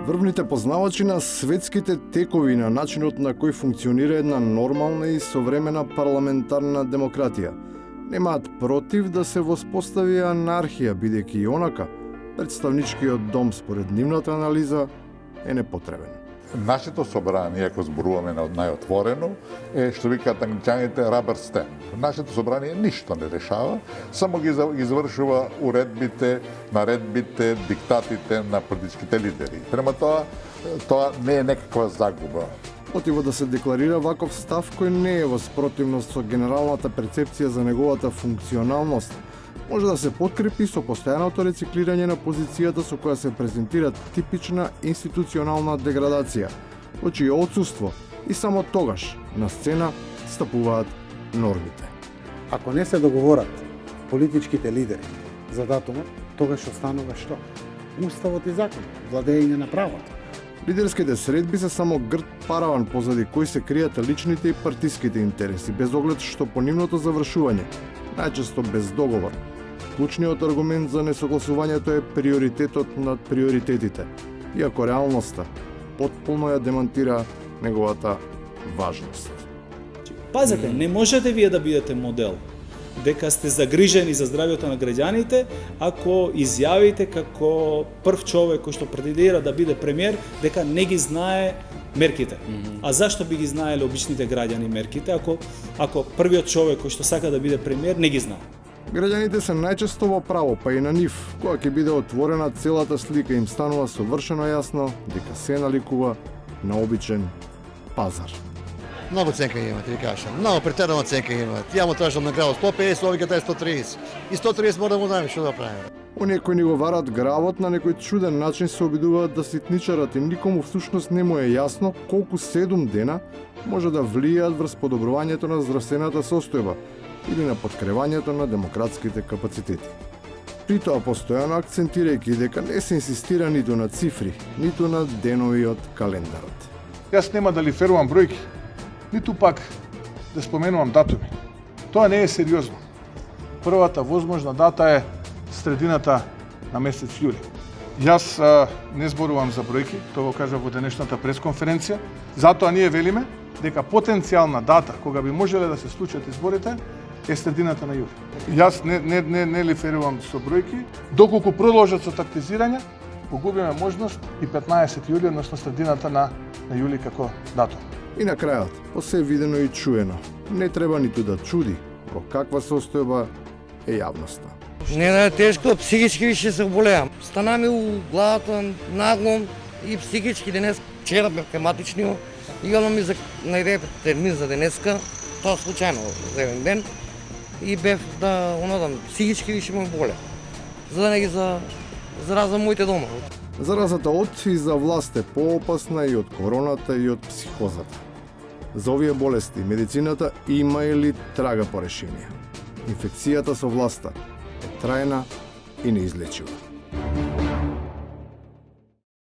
Врвните познавачи на светските текови на начинот на кој функционира една нормална и современа парламентарна демократија немаат против да се воспостави анархија, бидејќи и онака представничкиот дом според нивната анализа е непотребен. Нашето собрание, ако зборуваме на најотворено, е што викаат англичаните rubber stamp. Нашето собрание ништо не решава, само ги извршува уредбите, наредбите, диктатите на политичките лидери. Према тоа не е некаква загуба. Мотивот да се декларира ваков став кој не е во спротивност со генералната перцепција за неговата функционалност, може да се подкрепи со постојаното рециклирање на позицијата со која се презентира типична институционална деградација, во чие отсуство и само тогаш на сцена стапуваат нормите. Ако не се договорат политичките лидери за датумот, тогаш останува што? Уставот и закон, владење на правото. Лидерските средби се само грд параван позади кој се кријат личните и партиските интереси, без оглед што по нивното завршување, најчесто без договор. Клучниот аргумент за несогласувањето е приоритетот над приоритетите, иако реалноста потполно ја демантира неговата важност. Пазете, не можете вие да бидете модел дека сте загрижени за здравјето на граѓаните ако изјавите како прв човек кој што претендира да биде премиер дека не ги знае мерките. А зашто би ги знаеле обичните граѓани мерките ако првиот човек кој што сака да биде премиер не ги знае? Граѓаните се најчесто во право, па и на нив, кога ќе биде отворена целата слика, им станува совршено јасно дека се наликува на обичен пазар. Много ценка имат, ви кажам. Много претерана ценка имат. Ја му тражам награда 150, овие дај 130. И 130 мора да му дадем, што да правиме? Оние кои ни го варат гравот на некој чуден начин се обидуваат да ситничарат и никому всушност не му е јасно колку 7 дена може да влијаат врз подобрувањето на здравствената состојба или на подкревањето на демократските капацитети. При тоа постојано акцентирајќи дека не се инсистира ниту на цифри, ниту на денови од календарот. Јас нема да лиферувам бројки, ниту пак да споменувам датуми. Тоа не е сериозно. Првата возможна дата е средината на месец јули. Јас не зборувам за бројки, тоа го кажа во денешната пресконференција, затоа ние велиме дека потенцијална дата кога би можеле да се случат изборите е средината на јули. Јас не лиферувам со бројки, доколку продолжат со тактизирање, погубиме можност и 15 јули, односно средината на јули како датум. И на крајот, по се видено и чуено, не треба ниту да чуди во каква состојба е јавноста. Не е тешко, психички више се болеам. Стана ми у главата наглом и психички денес. Вчера бев тематичниот и оно ми најде термин за денеска, тоа случајно за еден ден и бев да онодам психички више ме боле. За да не ги заразам моите дома. Заразата од и за власт е поопасна и од короната и од психозата. За овие болести медицината има или трага по решение. Инфекцијата со власта е трајна и неизлечива.